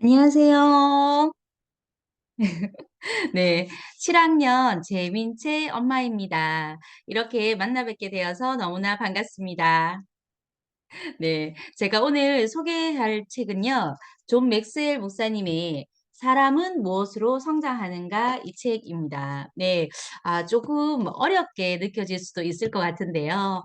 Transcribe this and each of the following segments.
안녕하세요. 네, 7학년 재민채 엄마입니다. 이렇게 만나 뵙게 되어서 너무나 반갑습니다. 네, 제가 오늘 소개할 책은요, 존 맥스웰 목사님의 사람은 무엇으로 성장하는가 이 책입니다. 네, 조금 어렵게 느껴질 수도 있을 것 같은데요.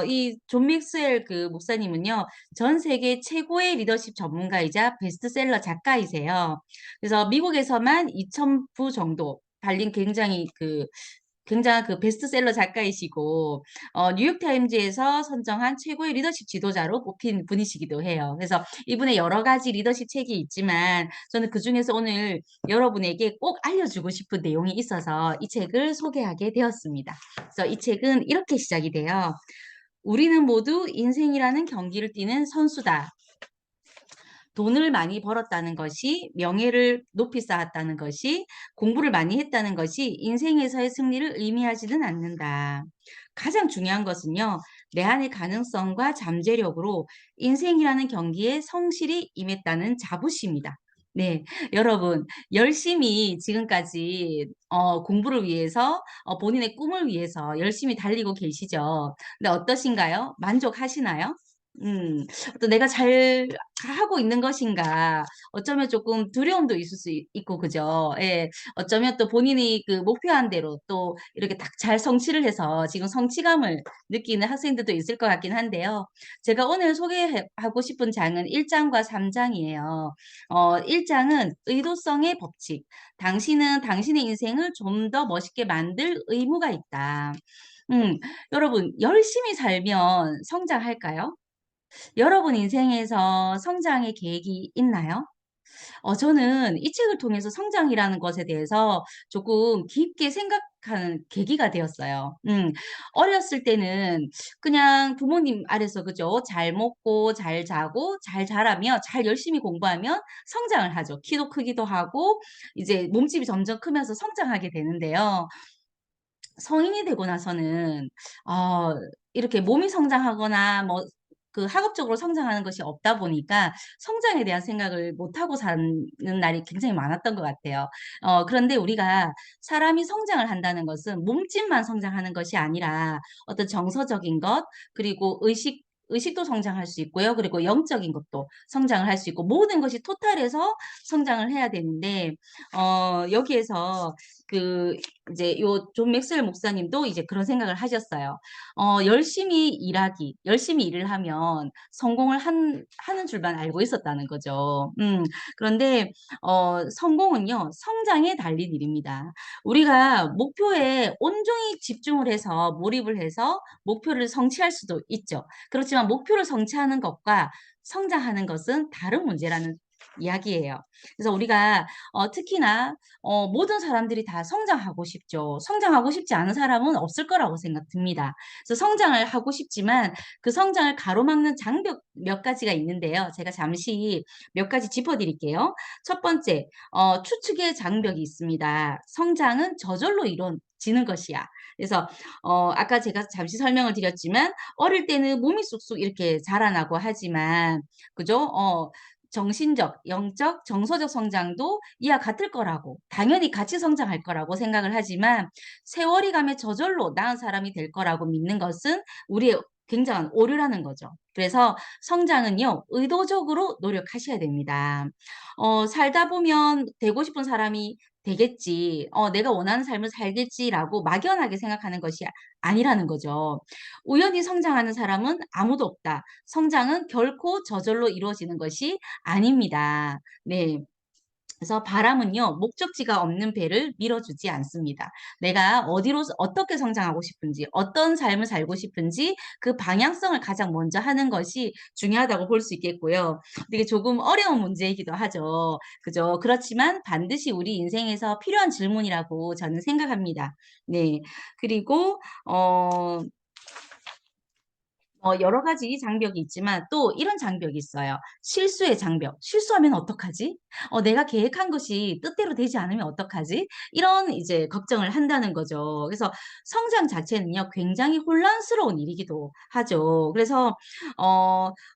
이 존 맥스웰 그 목사님은요, 전 세계 최고의 리더십 전문가이자 베스트셀러 작가이세요. 그래서 미국에서만 2,000부 정도 팔린 굉장한 그 베스트셀러 작가이시고 뉴욕타임즈에서 선정한 최고의 리더십 지도자로 뽑힌 분이시기도 해요. 그래서 이분의 여러 가지 리더십 책이 있지만 저는 그중에서 오늘 여러분에게 꼭 알려주고 싶은 내용이 있어서 이 책을 소개하게 되었습니다. 그래서 이 책은 이렇게 시작이 돼요. 우리는 모두 인생이라는 경기를 뛰는 선수다. 돈을 많이 벌었다는 것이, 명예를 높이 쌓았다는 것이, 공부를 많이 했다는 것이 인생에서의 승리를 의미하지는 않는다. 가장 중요한 것은요, 내 안의 가능성과 잠재력으로 인생이라는 경기에 성실히 임했다는 자부심이다. 네, 여러분, 열심히 지금까지 공부를 위해서, 본인의 꿈을 위해서 열심히 달리고 계시죠. 근데 어떠신가요? 만족하시나요? 음, 또 내가 잘 하고 있는 것인가. 어쩌면 조금 두려움도 있을 수 있고, 그죠? 예. 어쩌면 또 본인이 그 목표한 대로 또 이렇게 딱 잘 성취를 해서 지금 성취감을 느끼는 학생들도 있을 것 같긴 한데요. 제가 오늘 소개하고 싶은 장은 1장과 3장이에요. 1장은 의도성의 법칙. 당신은 당신의 인생을 좀 더 멋있게 만들 의무가 있다. 음, 여러분, 열심히 살면 성장할까요? 여러분 인생에서 성장의 계획이 있나요? 저는 이 책을 통해서 성장이라는 것에 대해서 조금 깊게 생각하는 계기가 되었어요. 어렸을 때는 그냥 부모님 아래서, 그죠? 잘 먹고, 잘 자고, 잘 자라며, 잘 열심히 공부하면 성장을 하죠. 키도 크기도 하고, 이제 몸집이 점점 크면서 성장하게 되는데요. 성인이 되고 나서는 어 이렇게 몸이 성장하거나 뭐 그 학업적으로 성장하는 것이 없다 보니까 성장에 대한 생각을 못 하고 사는 날이 굉장히 많았던 것 같아요. 그런데 우리가 사람이 성장을 한다는 것은 몸집만 성장하는 것이 아니라 어떤 정서적인 것, 그리고 의식도 성장할 수 있고요. 그리고 영적인 것도 성장을 할 수 있고, 모든 것이 토탈해서 성장을 해야 되는데 여기에서 그 이제 요 존 맥스웰 목사님도 이제 그런 생각을 하셨어요. 열심히 일을 하면 성공을 하는 줄만 알고 있었다는 거죠. 그런데 성공은요, 성장에 달린 일입니다. 우리가 목표에 온종일 집중을 해서 몰입을 해서 목표를 성취할 수도 있죠. 그렇지만 목표를 성취하는 것과 성장하는 것은 다른 문제라는 이야기예요. 그래서 우리가 특히나 모든 사람들이 다 성장하고 싶죠. 성장하고 싶지 않은 사람은 없을 거라고 생각됩니다. 그래서 성장을 하고 싶지만 그 성장을 가로막는 장벽 몇 가지가 있는데요. 제가 잠시 몇 가지 짚어드릴게요. 첫 번째, 추측의 장벽이 있습니다. 성장은 저절로 이루어지는 것이야. 그래서 아까 제가 잠시 설명을 드렸지만 어릴 때는 몸이 쑥쑥 이렇게 자라나고 하지만 그죠? 정신적, 영적, 정서적 성장도 이와 같을 거라고, 당연히 같이 성장할 거라고 생각을 하지만 세월이 가면 저절로 나은 사람이 될 거라고 믿는 것은 우리의 굉장한 오류라는 거죠. 그래서 성장은요, 의도적으로 노력하셔야 됩니다. 살다 보면 되고 싶은 사람이 되겠지, 내가 원하는 삶을 살겠지라고 막연하게 생각하는 것이 아니라는 거죠. 우연히 성장하는 사람은 아무도 없다. 성장은 결코 저절로 이루어지는 것이 아닙니다. 네. 그래서 바람은요, 목적지가 없는 배를 밀어주지 않습니다. 내가 어디로, 어떻게 성장하고 싶은지, 어떤 삶을 살고 싶은지 그 방향성을 가장 먼저 하는 것이 중요하다고 볼 수 있겠고요. 이게 조금 어려운 문제이기도 하죠. 그죠? 그렇지만 반드시 우리 인생에서 필요한 질문이라고 저는 생각합니다. 네. 그리고, 여러 가지 장벽이 있지만 또 이런 장벽이 있어요. 실수의 장벽. 실수하면 어떡하지? 내가 계획한 것이 뜻대로 되지 않으면 어떡하지? 이런 이제 걱정을 한다는 거죠. 그래서 성장 자체는요, 굉장히 혼란스러운 일이기도 하죠. 그래서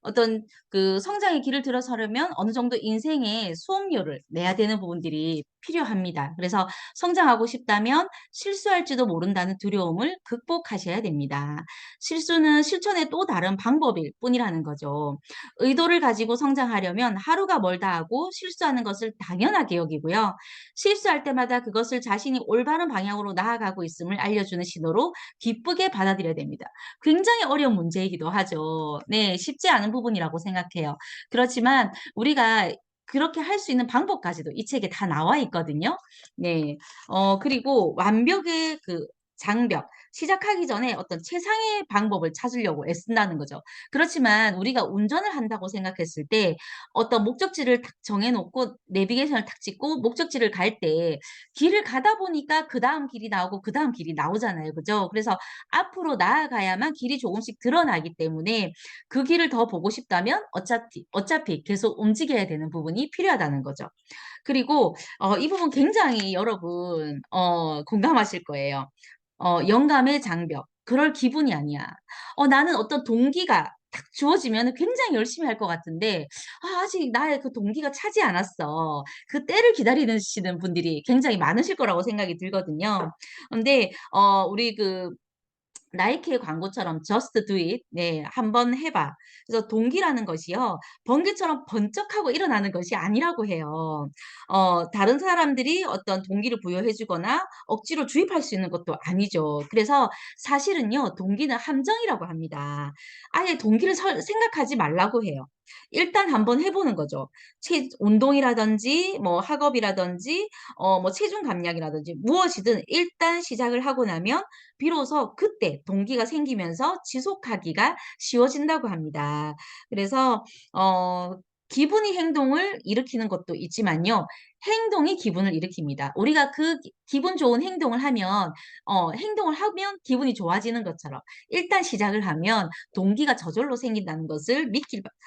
어떤 그 성장의 길을 들어서려면 어느 정도 인생의 수업료를 내야 되는 부분들이 필요합니다. 그래서 성장하고 싶다면 실수할지도 모른다는 두려움을 극복하셔야 됩니다. 실수는 실천의 또 다른 방법일 뿐이라는 거죠. 의도를 가지고 성장하려면 하루가 멀다 하고 실수하는 것을 당연하게 여기고요. 실수할 때마다 그것을 자신이 올바른 방향으로 나아가고 있음을 알려주는 신호로 기쁘게 받아들여야 됩니다. 굉장히 어려운 문제이기도 하죠. 네, 쉽지 않은 부분이라고 생각해요. 그렇지만 우리가 그렇게 할 수 있는 방법까지도 이 책에 다 나와 있거든요. 네. 그리고 완벽의 그 장벽, 시작하기 전에 어떤 최상의 방법을 찾으려고 애쓴다는 거죠. 그렇지만 우리가 운전을 한다고 생각했을 때 어떤 목적지를 딱 정해 놓고 내비게이션을 탁 찍고 목적지를 갈 때 길을 가다 보니까 그다음 길이 나오고 그다음 길이 나오잖아요. 그죠? 그래서 앞으로 나아가야만 길이 조금씩 드러나기 때문에 그 길을 더 보고 싶다면 어차피 계속 움직여야 되는 부분이 필요하다는 거죠. 그리고 이 부분 굉장히 여러분 공감하실 거예요. 영감의 장벽. 그럴 기분이 아니야. 나는 어떤 동기가 딱 주어지면은 굉장히 열심히 할 것 같은데 아직 나의 그 동기가 차지 않았어. 그 때를 기다리시는 분들이 굉장히 많으실 거라고 생각이 들거든요. 근데 우리 그 나이키의 광고처럼 "Just do it." 네. "한번 해 봐." 그래서 동기라는 것이요. 번개처럼 번쩍하고 일어나는 것이 아니라고 해요. 다른 사람들이 어떤 동기를 부여해 주거나 억지로 주입할 수 있는 것도 아니죠. 그래서 사실은요, 동기는 함정이라고 합니다. 아예 동기를 생각하지 말라고 해요. 일단 한번 해 보는 거죠. 운동이라든지 뭐 학업이라든지 뭐 체중 감량이라든지 무엇이든 일단 시작을 하고 나면 비로소 그때 동기가 생기면서 지속하기가 쉬워진다고 합니다. 그래서 기분이 행동을 일으키는 것도 있지만요. 행동이 기분을 일으킵니다. 우리가 그 기분 좋은 행동을 하면 기분이 좋아지는 것처럼 일단 시작을 하면 동기가 저절로 생긴다는 것을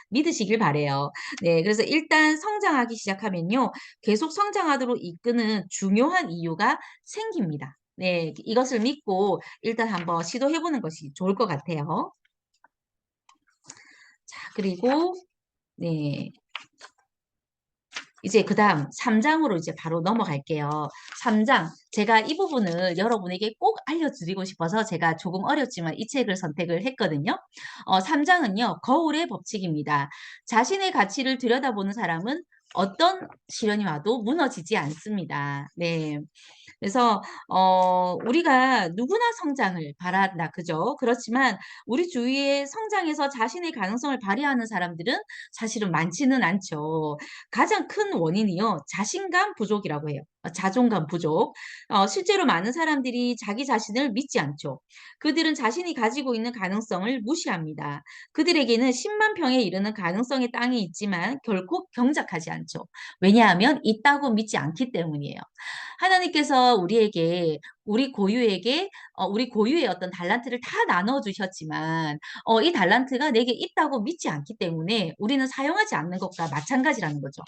믿으시길 바라요. 네. 그래서 일단 성장하기 시작하면요. 계속 성장하도록 이끄는 중요한 이유가 생깁니다. 네. 이것을 믿고 일단 한번 시도해 보는 것이 좋을 것 같아요. 자, 그리고 네. 이제 그다음 3 장으로 이제 바로 넘어갈게요. 3 장. 제가 이 부분을 여러분에게 꼭 알려드리고 싶어서 제가 조금 어렵지만 이 책을 선택을 했거든요. 3 장은요. 거울의 법칙입니다. 자신의 가치를 들여다보는 사람은 어떤 시련이 와도 무너지지 않습니다. 네. 그래서 우리가 누구나 성장을 바란다. 그죠? 그렇지만 우리 주위에 성장해서 자신의 가능성을 발휘하는 사람들은 사실은 많지는 않죠. 가장 큰 원인이요. 자신감 부족이라고 해요. 자존감 부족. 실제로 많은 사람들이 자기 자신을 믿지 않죠. 그들은 자신이 가지고 있는 가능성을 무시합니다. 그들에게는 10만 평에 이르는 가능성의 땅이 있지만 결코 경작하지 않죠. 왜냐하면 있다고 믿지 않기 때문이에요. 하나님께서 우리 고유의 어떤 달란트를 다 나눠 주셨지만 이 달란트가 내게 있다고 믿지 않기 때문에 우리는 사용하지 않는 것과 마찬가지라는 거죠.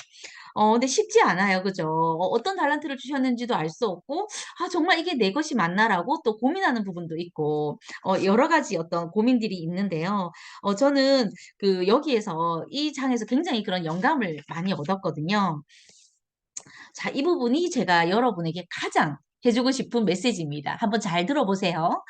근데 쉽지 않아요. 그죠? 어떤 달란트를 주셨는지도 알 수 없고 '아 정말 이게 내 것이 맞나?'라고 또 고민하는 부분도 있고 여러 가지 어떤 고민들이 있는데요. 저는 여기에서 이 장에서 굉장히 그런 영감을 많이 얻었거든요. 자, 이 부분이 제가 여러분에게 가장 해 주고 싶은 메시지입니다. 한번 잘 들어보세요.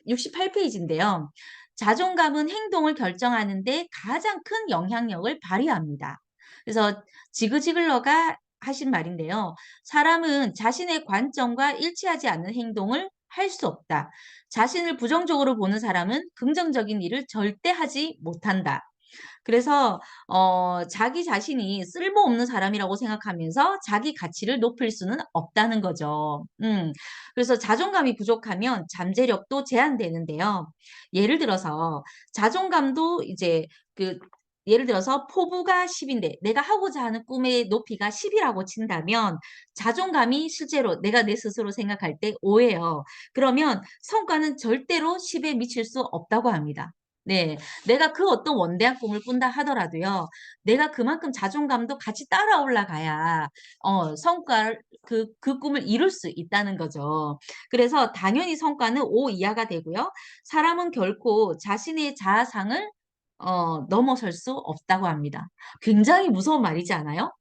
68 페이지인데요. 자존감은 행동을 결정하는 데 가장 큰 영향력을 발휘합니다. 그래서 지그 지글러가 하신 말인데요. 사람은 자신의 관점과 일치하지 않는 행동을 할 수 없다. 자신을 부정적으로 보는 사람은 긍정적인 일을 절대 하지 못한다. 그래서 자기 자신이 쓸모없는 사람이라고 생각하면서 자기 가치를 높일 수는 없다는 거죠. 그래서 자존감이 부족하면 잠재력도 제한되는데요. 예를 들어서 자존감도 이제 그 예를 들어서 포부가 10 인데 내가 하고자 하는 꿈의 높이가 10 이라고 친다면 자존감이 실제로 내가 내 스스로 생각할 때 5 예요. 그러면 성과는 절대로 10에 미칠 수 없다고 합니다. 네. 내가 그 어떤 원대한 꿈을 꾼다 하더라도요. 내가 그만큼 자존감도 같이 따라 올라가야 성과를 그 꿈을 이룰 수 있다는 거죠. 그래서 당연히 성과는 5 이하가 되고요. 사람은 결코 자신의 자아상을 넘어설 수 없다고 합니다. 굉장히 무서운 말이지 않아요?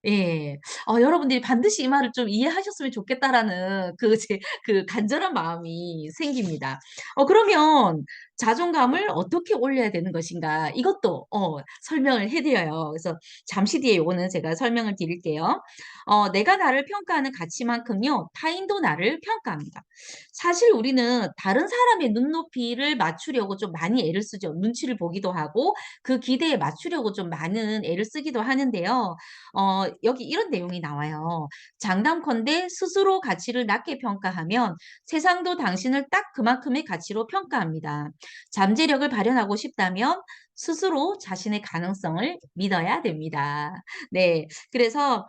예. 여러분들이 반드시 이 말을 좀 이해하셨으면 좋겠다라는 그 간절한 마음이 생깁니다. 그러면 자존감을 어떻게 올려야 되는 것인가 이것도 설명을 해 드려요. 그래서 잠시 뒤에 요거는 제가 설명을 드릴게요. 내가 나를 평가하는 가치만큼요 타인도 나를 평가합니다. 사실 우리는 다른 사람의 눈높이를 맞추려고 좀 많이 애를 쓰죠. 눈치를 보기도 하고 그 기대에 맞추려고 좀 많은 애를 쓰기도 하는데요. 여기 이런 내용이 나와요. 장담컨대 스스로 가치를 낮게 평가하면 세상도 당신을 딱 그만큼의 가치로 평가합니다. 잠재력을 발현하고 싶다면 스스로 자신의 가능성을 믿어야 됩니다. 네. 그래서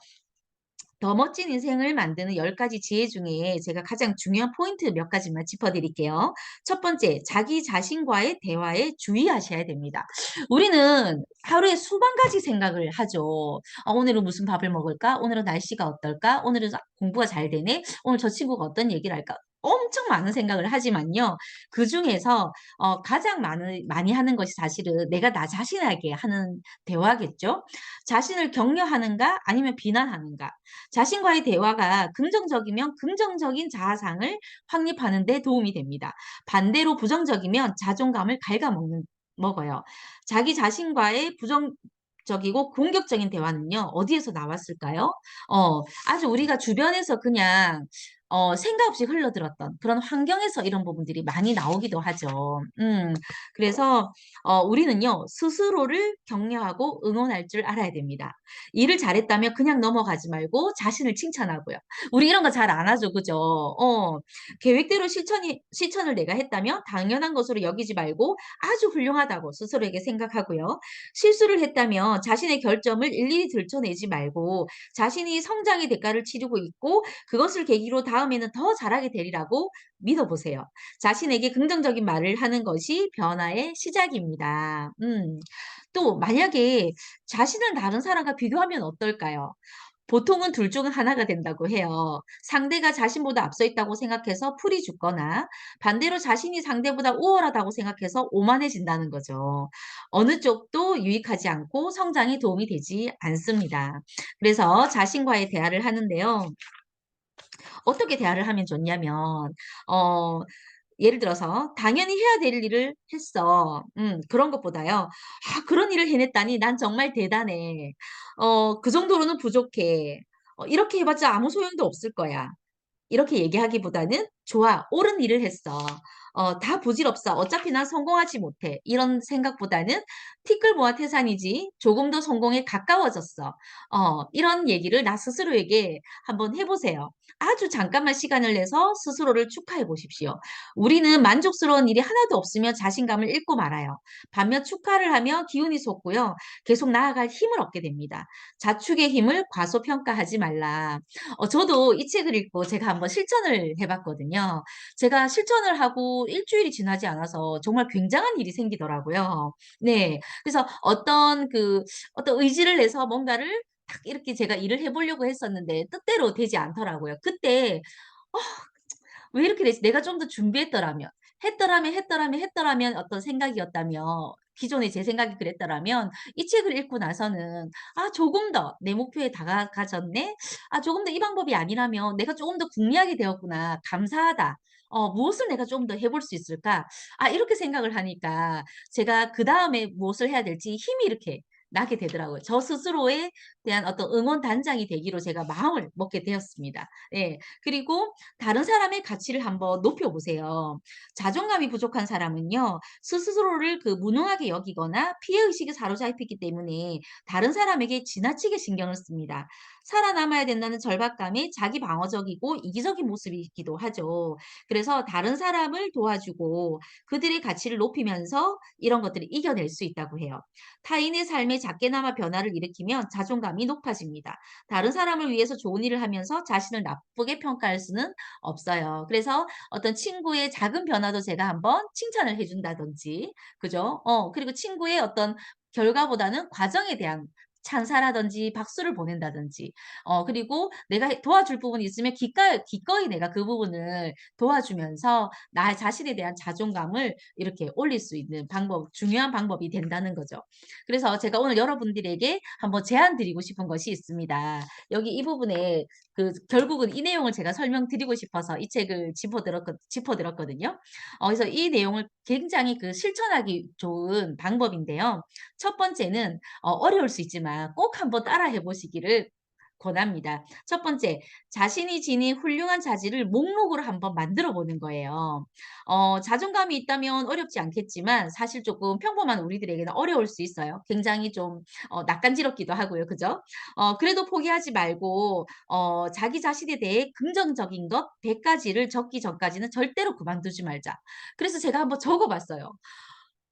더 멋진 인생을 만드는 10 가지 지혜 중에 제가 가장 중요한 포인트 몇 가지만 짚어 드릴게요. 첫 번째, 자기 자신과의 대화에 주의하셔야 됩니다. 우리는 하루에 수만 가지 생각을 하죠. '오늘은 무슨 밥을 먹을까? 오늘은 날씨가 어떨까? 오늘은 공부가 잘 되네. 오늘 저 친구가 어떤 얘기를 할까?' 엄청 많은 생각을 하지만요. 그중에서 가장 많이 하는 것이 사실은 내가 나 자신에게 하는 대화겠죠. 자신을 격려하는가 아니면 비난하는가. 자신과의 대화가 긍정적이면 긍정적인 자아상을 확립하는 데 도움이 됩니다. 반대로 부정적이면 자존감을 먹어요. 자기 자신과의 부정적이고 공격적인 대화는요, 어디에서 나왔을까요? 아주 우리가 주변에서 그냥 생각 없이 흘러들었던 그런 환경에서 이런 부분들이 많이 나오기도 하죠. 그래서 우리는요, 스스로를 격려하고 응원할 줄 알아야 됩니다. 일을 잘했다면 그냥 넘어가지 말고 자신을 칭찬하고요. 우리 이런 거 잘 안 하죠. 그죠? 계획대로 실천을 내가 했다면 당연한 것으로 여기지 말고 아주 훌륭하다고 스스로에게 생각하고요. 실수를 했다면 자신의 결점을 일일이 들춰내지 말고 자신이 성장의 대가를 치르고 있고 그것을 계기로 다음에는 더 잘하게 되리라고 믿어 보세요. 자신에게 긍정적인 말을 하는 것이 변화의 시작입니다. 또 만약에 자신을 다른 사람과 비교하면 어떨까요? 보통은 둘 중 하나가 된다고 해요. 상대가 자신보다 앞서 있다고 생각해서 풀이 죽거나 반대로 자신이 상대보다 우월하다고 생각해서 오만해진다는 거죠. 어느 쪽도 유익하지 않고 성장에 도움이 되지 않습니다. 그래서 자신과의 대화를 하는데요. 어떻게 대화를 하면 좋냐면 어 예를 들어서 "당연히 해야 될 일을 했어." 그런 것보다요. "아 그런 일을 해냈다니 난 정말 대단해. 그 정도로는 부족해. 이렇게 해 봤자 아무 소용도 없을 거야." 이렇게 얘기하기보다는 "좋아. 옳은 일을 했어. 다 부질없어. 어차피 난 성공하지 못해." 이런 생각보다는 "티끌 모아 태산이지. 조금 더 성공에 가까워졌어." 이런 얘기를 나 스스로에게 한번 해 보세요. 아주 잠깐만 시간을 내서 스스로를 축하해 보십시오. 우리는 만족스러운 일이 하나도 없으면 자신감을 잃고 말아요. 반면 축하를 하며 기운이 솟고요. 계속 나아갈 힘을 얻게 됩니다. "자축의 힘을 과소평가하지 말라." 저도 이 책을 읽고 제가 한번 실천을 해 봤거든요. 제가 실천을 하고 일 주일이 지나지 않아서 정말 굉장한 일이 생기더라고요. 네. 그래서 어떤 의지를 내서 뭔가를 딱 이렇게 제가 일을 해 보려고 했었는데 뜻대로 되지 않더라고요. 그때 '어 왜 이렇게 됐지? 내가 좀 더 준비했더라면, 했더라면 어떤 생각이었다면 기존의 제 생각이 그랬더라면 이 책을 읽고 나서는 '아 조금 더 내 목표에 다가가졌네. 아 조금 더 이 방법이 아니라면 내가 조금 더 궁리하게 되었구나. 감사하다. 무엇을 내가 좀 더 해볼 수 있을까?' 이렇게 생각을 하니까 제가 그다음에 무엇을 해야 될지 힘이 이렇게 나게 되더라고요. 저 스스로에 대한 어떤 응원 단장이 되기로 제가 마음을 먹게 되었습니다. 예. 그리고 다른 사람의 가치를 한번 높여 보세요. 자존감이 부족한 사람은요. 스스로를 무능하게 여기거나 피해 의식에 사로잡히기 때문에 다른 사람에게 지나치게 신경을 씁니다. 살아남아야 된다는 절박감이 자기 방어적이고 이기적인 모습이기도 하죠. 그래서 다른 사람을 도와주고 그들의 가치를 높이면서 이런 것들을 이겨낼 수 있다고 해요. 타인의 삶에 작게나마 변화를 일으키면 자존감이 높아집니다. 다른 사람을 위해서 좋은 일을 하면서 자신을 나쁘게 평가할 수는 없어요. 그래서 어떤 친구의 작은 변화도 제가 한번 칭찬을 해 준다든지 그죠? 그리고 친구의 어떤 결과보다는 과정에 대한 찬사라든지 박수를 보낸다든지 그리고 내가 도와줄 부분이 있으면 기꺼이 내가 그 부분을 도와주면서 나 자신에 대한 자존감을 이렇게 올릴 수 있는 방법 중요한 방법이 된다는 거죠. 그래서 제가 오늘 여러분들에게 한번 제안 드리고 싶은 것이 있습니다. 여기 이 부분에 결국은 이 내용을 제가 설명드리고 싶어서 이 책을 짚어 들었거든요. 그래서 이 내용을 굉장히 실천하기 좋은 방법인데요. 첫 번째는 어려울 수 있지만 꼭 한번 따라해 보시기를 권합니다. 첫 번째, 자신이 지닌 훌륭한 자질을 목록으로 한번 만들어 보는 거예요. 자존감이 있다면 어렵지 않겠지만 사실 조금 평범한 우리들에게는 어려울 수 있어요. 굉장히 좀 낯간지럽기도 하고요. 그죠? 그래도 포기하지 말고 자기 자신에 대해 긍정적인 것 100 가지를 적기 전까지는 절대로 그만두지 말자. 그래서 제가 한번 적어 봤어요.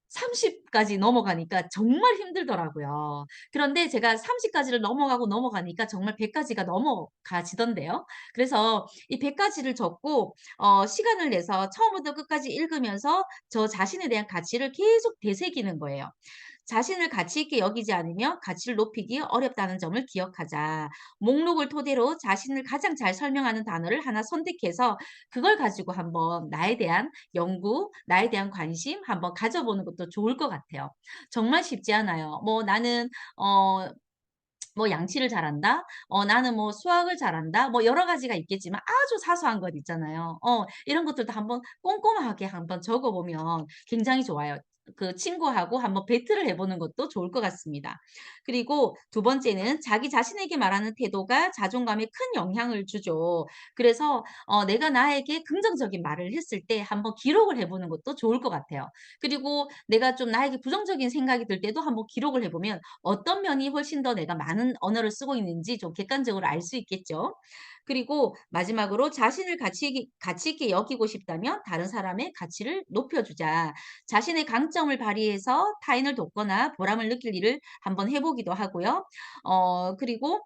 30 까지 넘어가니까 정말 힘들더라고요. 그런데 제가 30 까지를 넘어가니까 정말 100 가지가 넘어가지던데요. 그래서 이 100 가지를 적고 시간을 내서 처음부터 끝까지 읽으면서 저 자신에 대한 가치를 계속 되새기는 거예요. 자신을 가치 있게 여기지 않으면 가치를 높이기 어렵다는 점을 기억하자. 목록을 토대로 자신을 가장 잘 설명하는 단어를 하나 선택해서 그걸 가지고 한번 나에 대한 연구, 나에 대한 관심 한번 가져보는 것도 좋을 것 같아요. 정말 쉽지 않아요. 뭐 나는 어 뭐 양치를 잘한다. 나는 뭐 수학을 잘한다. 뭐 여러 가지가 있겠지만 아주 사소한 것 있잖아요. 이런 것들도 한번 꼼꼼하게 한번 적어 보면 굉장히 좋아요. 그 친구하고 한번 배틀을 해 보는 것도 좋을 것 같습니다. 그리고 두 번째는 자기 자신에게 말하는 태도가 자존감에 큰 영향을 주죠. 그래서 내가 나에게 긍정적인 말을 했을 때 한번 기록을 해 보는 것도 좋을 것 같아요. 그리고 내가 좀 나에게 부정적인 생각이 들 때도 한번 기록을 해 보면 어떤 면이 훨씬 더 내가 많은 언어를 쓰고 있는지 좀 객관적으로 알 수 있겠죠. 그리고 마지막으로 자신을 가치 있게 여기고 싶다면 다른 사람의 가치를 높여주자. 자신의 강점을 발휘해서 타인을 돕거나 보람을 느낄 일을 한번 해보기도 하고요. 그리고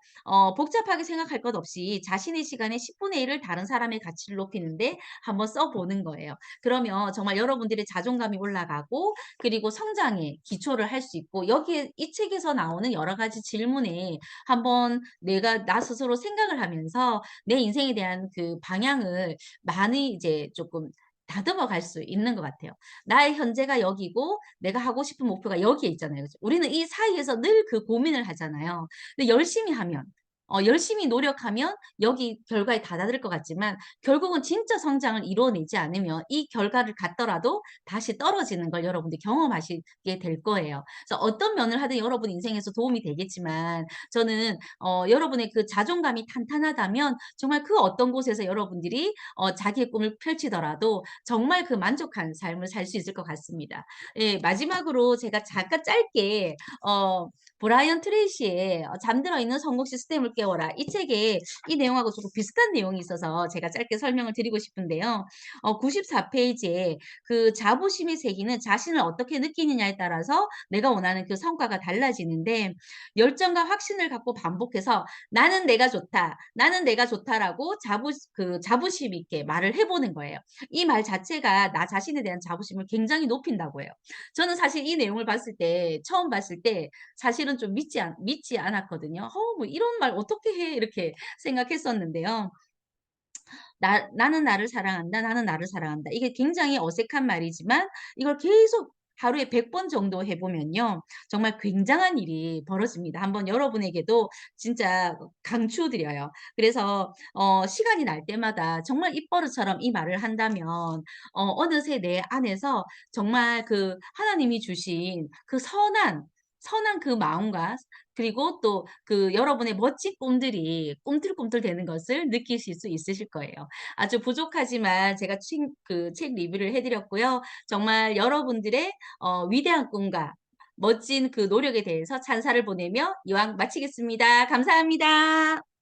복잡하게 생각할 것 없이 자신의 시간의 10분의 1을 다른 사람의 가치를 높이는데 한번 써보는 거예요. 그러면 정말 여러분들의 자존감이 올라가고 그리고 성장에 기초를 할 수 있고 여기에 이 책에서 나오는 여러 가지 질문에 한번 내가 나 스스로 생각을 하면서 내 인생에 대한 그 방향을 많이 이제 조금 다듬어 갈 수 있는 것 같아요. 나의 현재가 여기고 내가 하고 싶은 목표가 여기에 있잖아요. 그죠? 우리는 이 사이에서 늘 그 고민을 하잖아요. 근데 열심히 하면 열심히 노력하면 여기 결과에 다다를 것 같지만 결국은 진짜 성장을 이루어내지 않으면 이 결과를 갖더라도 다시 떨어지는 걸 여러분들이 경험하시게 될 거예요. 그래서 어떤 면을 하든 여러분 인생에서 도움이 되겠지만 저는 여러분의 그 자존감이 탄탄하다면 정말 그 어떤 곳에서 여러분들이 자기의 꿈을 펼치더라도 정말 그 만족한 삶을 살 수 있을 것 같습니다. 예, 마지막으로 제가 잠깐 짧게 어 브라이언 트레이시의 잠들어 있는 성공 시스템을 깨워라. 이 책에 이 내용하고 조금 비슷한 내용이 있어서 제가 짧게 설명을 드리고 싶은데요. 94 페이지에 그 자부심이 새기는 자신을 어떻게 느끼느냐에 따라서 내가 원하는 그 성과가 달라지는데 열정과 확신을 갖고 반복해서 "나는 내가 좋다. 나는 내가 좋다."라고 자부심 있게 말을 해 보는 거예요. 이 말 자체가 나 자신에 대한 자부심을 굉장히 높인다고 해요. 저는 사실 이 내용을 봤을 때 처음 봤을 때 사실은 좀 믿지 않았거든요. '뭐 이런 말 어떻게 해?' 이렇게 생각했었는데요. 나는 나를 사랑한다. 나는 나를 사랑한다.' 이게 굉장히 어색한 말이지만 이걸 계속 하루에 100번 정도 해 보면요. 정말 굉장한 일이 벌어집니다. 한번 여러분에게도 진짜 강추드려요. 그래서 시간이 날 때마다 정말 입버릇처럼 이 말을 한다면 어느새 내 안에서 정말 그 하나님이 주신 그 선한 그 마음과 그리고 또 그 여러분의 멋진 꿈들이 꿈틀꿈틀대는 것을 느끼실 수 있으실 거예요. 아주 부족하지만 제가 책 리뷰를 해 드렸고요. 정말 여러분들의 위대한 꿈과 멋진 그 노력에 대해서 찬사를 보내며 이왕 마치겠습니다. 감사합니다.